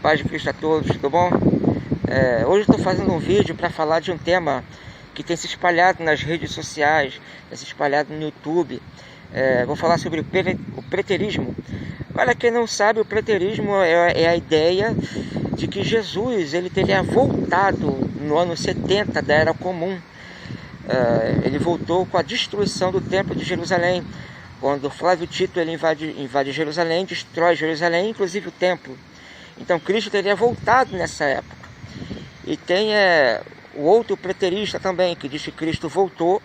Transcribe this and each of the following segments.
paz de Cristo a todos, tudo bom? Hoje eu estou fazendo um vídeo para falar de um tema que tem se espalhado nas redes sociais, tem se espalhado no YouTube. Vou falar sobre o preterismo. Para quem não sabe, o preterismo é a ideia de que Jesus ele teria voltado no ano 70 da Era Comum. Ele voltou com a destruição do Templo de Jerusalém, quando Flávio Tito ele invade Jerusalém, destrói Jerusalém, inclusive o Templo. Então Cristo teria voltado nessa época. E tem o outro preterista também, que diz que Cristo voltou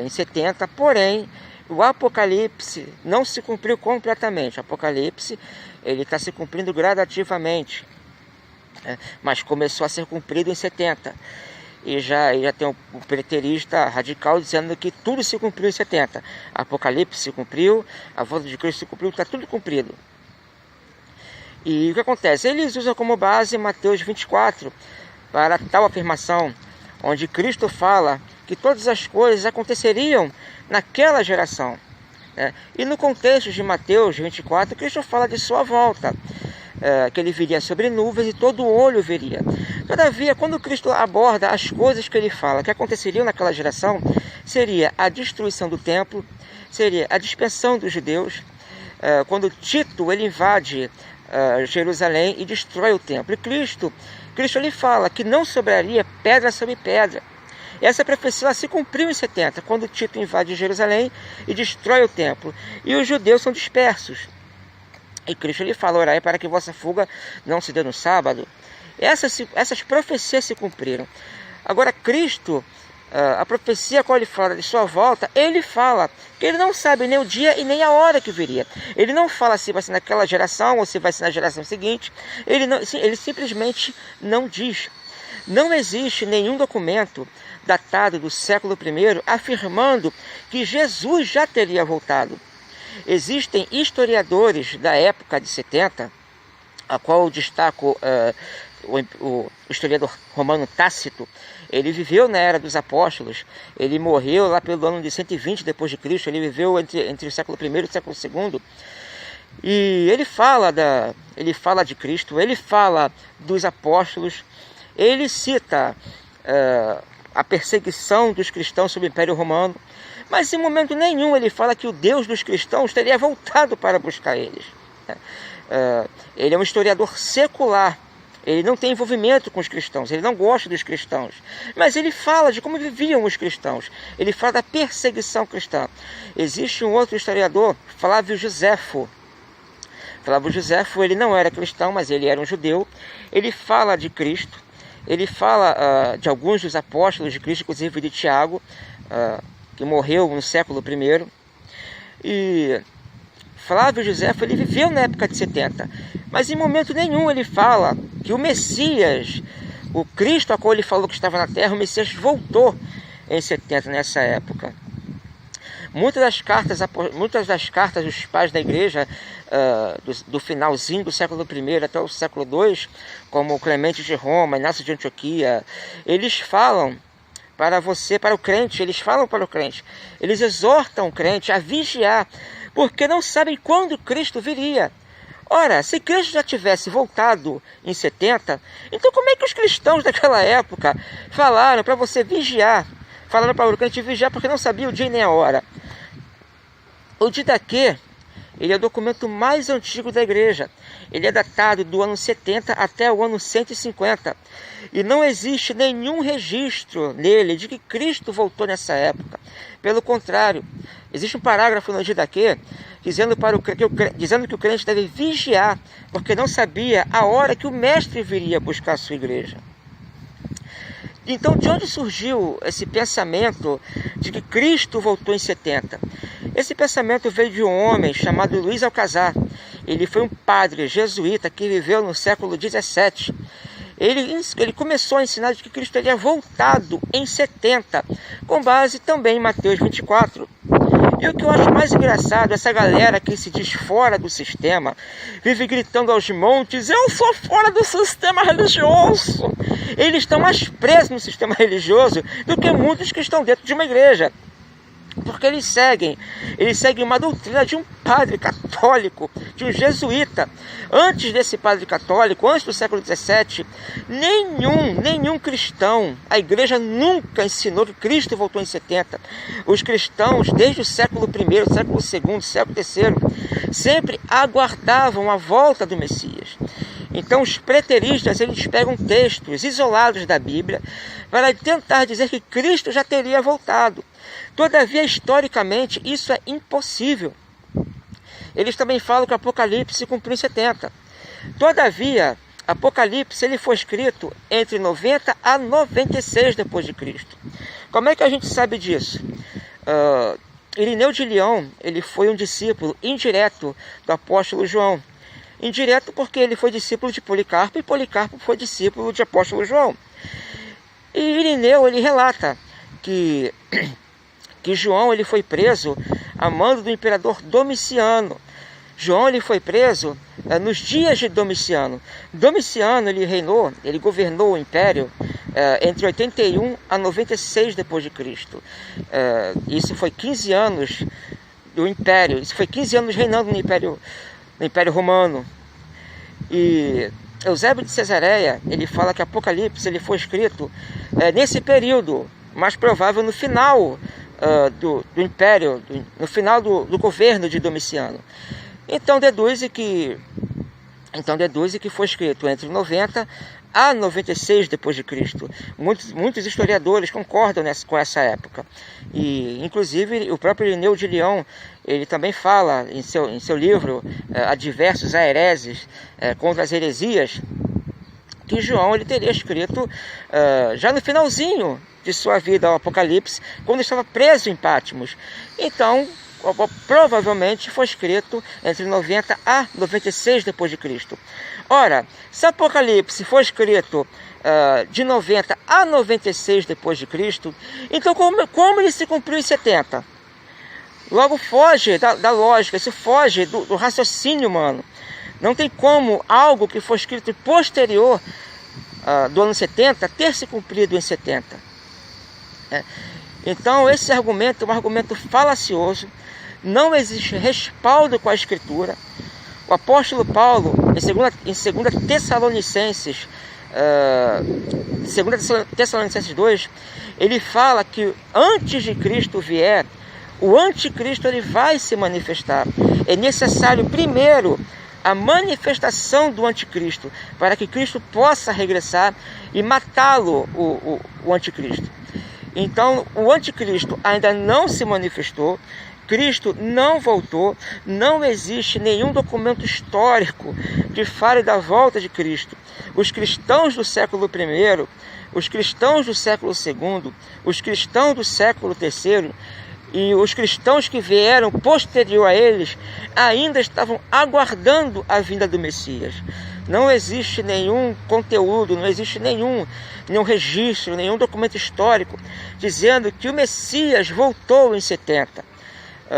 em 70, porém o Apocalipse não se cumpriu completamente. O Apocalipse ele está se cumprindo gradativamente, mas começou a ser cumprido em 70. E já tem o preterista radical dizendo que tudo se cumpriu em 70. Apocalipse se cumpriu, a volta de Cristo se cumpriu, está tudo cumprido. E o que acontece? Eles usam como base Mateus 24 para tal afirmação, onde Cristo fala que todas as coisas aconteceriam naquela geração. E no contexto de Mateus 24, Cristo fala de sua volta, que ele viria sobre nuvens e todo olho veria. Todavia, quando Cristo aborda as coisas que ele fala que aconteceriam naquela geração, seria a destruição do templo, seria a dispersão dos judeus, quando Tito ele invade Jerusalém e destrói o templo. E Cristo ele fala que não sobraria pedra sobre pedra. E essa profecia se cumpriu em 70, quando Tito invade Jerusalém e destrói o templo. E os judeus são dispersos. E Cristo ele fala: orai para que vossa fuga não se dê no sábado. Essas profecias se cumpriram. Agora Cristo, a profecia qual ele fala de sua volta, ele fala que ele não sabe nem o dia e nem a hora que viria. Ele não fala se vai ser naquela geração ou se vai ser na geração seguinte. Ele simplesmente não diz. Não existe nenhum documento datado do século I afirmando que Jesus já teria voltado. Existem historiadores da época de 70, a qual eu destaco o historiador romano Tácito. Ele viveu na era dos apóstolos, ele morreu lá pelo ano de 120 depois de Cristo, ele viveu entre o século I e o século II. E ele fala de Cristo, ele fala dos apóstolos, ele cita a perseguição dos cristãos sob o Império Romano, mas em momento nenhum ele fala que o Deus dos cristãos teria voltado para buscar eles. Ele é um historiador secular, ele não tem envolvimento com os cristãos, ele não gosta dos cristãos, mas ele fala de como viviam os cristãos, ele fala da perseguição cristã. Existe um outro historiador, Flávio Josefo. Flávio Josefo, ele não era cristão, mas ele era um judeu. Ele fala de Cristo, ele fala de alguns dos apóstolos de Cristo, inclusive de Tiago, que morreu no século I. E Flávio Josefo ele viveu na época de 70, mas em momento nenhum ele fala que o Messias, o Cristo a qual ele falou que estava na terra, o Messias voltou em 70 nessa época. Muitas das cartas dos pais da igreja, do finalzinho do século I até o século II, como Clemente de Roma, Inácio de Antioquia, eles falam para o crente, eles exortam o crente a vigiar, porque não sabem quando Cristo viria. Ora, se Cristo já tivesse voltado em 70, então como é que os cristãos daquela época falaram para você vigiar? Falaram para o crente vigiar porque não sabia o dia nem a hora. O Didaquê, ele é o documento mais antigo da igreja. Ele é datado do ano 70 até o ano 150. E não existe nenhum registro nele de que Cristo voltou nessa época. Pelo contrário, existe um parágrafo no Didaquê dizendo que o crente deve vigiar, porque não sabia a hora que o mestre viria buscar a sua igreja. Então, de onde surgiu esse pensamento de que Cristo voltou em 70? Esse pensamento veio de um homem chamado Luiz Alcazar. Ele foi um padre jesuíta que viveu no século XVII. Ele começou a ensinar de que Cristo teria voltado em 70, com base também em Mateus 24. E o que eu acho mais engraçado, essa galera que se diz fora do sistema, vive gritando aos montes: eu sou fora do sistema religioso. Eles estão mais presos no sistema religioso do que muitos que estão dentro de uma igreja. Porque eles seguem uma doutrina de um padre católico, de um jesuíta. Antes desse padre católico, antes do século XVII, nenhum cristão, a igreja nunca ensinou que Cristo voltou em 70. Os cristãos, desde o século I, século II, século III, sempre aguardavam a volta do Messias. Então os preteristas, eles pegam textos isolados da Bíblia para tentar dizer que Cristo já teria voltado. Todavia, historicamente, isso é impossível. Eles também falam que o Apocalipse se cumpriu em 70. Todavia, Apocalipse ele foi escrito entre 90 a 96 depois de Cristo. Como é que a gente sabe disso? Irineu de Lyon, ele foi um discípulo indireto do apóstolo João. Indireto porque ele foi discípulo de Policarpo e Policarpo foi discípulo de apóstolo João. E Irineu ele relata que João ele foi preso a mando do imperador Domiciano. João ele foi preso nos dias de Domiciano. Domiciano ele governou o império entre 81 a 96 depois de Cristo. Isso foi 15 anos do império. Isso foi 15 anos reinando no Império Romano. E Eusébio de Cesareia ele fala que Apocalipse ele foi escrito nesse período, mais provável no final do império, no final do governo de Domiciano. Então deduz que foi escrito entre 90 a 96 depois de Cristo. Muitos historiadores concordam com essa época. E inclusive o próprio Irineu de Lyon, ele também fala em seu livro Adversos a Hereses, contra as heresias, que João ele teria escrito já no finalzinho de sua vida ao Apocalipse, quando estava preso em Patmos. Então, provavelmente foi escrito entre 90 a 96 depois de Cristo. Ora, se Apocalipse foi escrito de 90 a 96 depois de Cristo, então como ele se cumpriu em 70? Logo foge da lógica, isso foge do raciocínio humano. Não tem como algo que foi escrito posterior do ano 70 ter se cumprido em 70. Então esse argumento é um argumento falacioso, não existe respaldo com a Escritura. O apóstolo Paulo, em 2 Tessalonicenses 2, ele fala que antes de Cristo vier, o anticristo ele vai se manifestar. É necessário primeiro a manifestação do anticristo, para que Cristo possa regressar e matá-lo, o anticristo. Então, o anticristo ainda não se manifestou, Cristo não voltou, não existe nenhum documento histórico que fale da volta de Cristo. Os cristãos do século I, os cristãos do século II, os cristãos do século III e os cristãos que vieram posterior a eles ainda estavam aguardando a vinda do Messias. Não existe nenhum conteúdo, não existe nenhum registro, nenhum documento histórico dizendo que o Messias voltou em 70.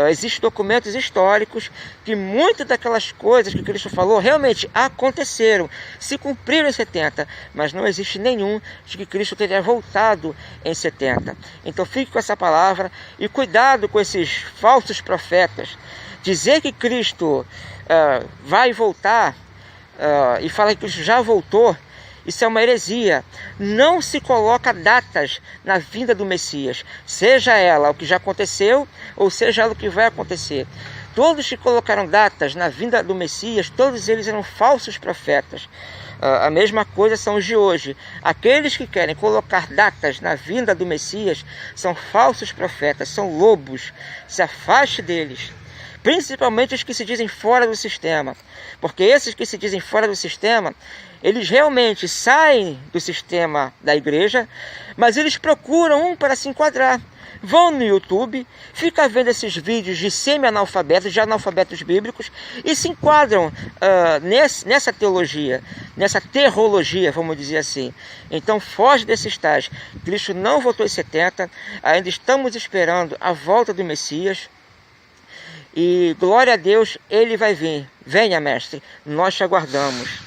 Existem documentos históricos que muitas daquelas coisas que Cristo falou realmente aconteceram, se cumpriram em 70, mas não existe nenhum de que Cristo teria voltado em 70. Então fique com essa palavra e cuidado com esses falsos profetas. Dizer que Cristo vai voltar e falar que Cristo já voltou, isso é uma heresia. Não se coloca datas na vinda do Messias, seja ela o que já aconteceu ou seja ela o que vai acontecer. Todos que colocaram datas na vinda do Messias, todos eles eram falsos profetas. A mesma coisa são os de hoje. Aqueles que querem colocar datas na vinda do Messias são falsos profetas, são lobos. Se afaste deles. Principalmente os que se dizem fora do sistema. Porque esses que se dizem fora do sistema, eles realmente saem do sistema da igreja, mas eles procuram para se enquadrar. Vão no YouTube, ficam vendo esses vídeos de semi-analfabetos, de analfabetos bíblicos, e se enquadram nessa teologia, nessa terrologia, vamos dizer assim. Então foge desses tais. Cristo não voltou em 70, ainda estamos esperando a volta do Messias. E glória a Deus, ele vai vir. Venha, mestre, nós te aguardamos.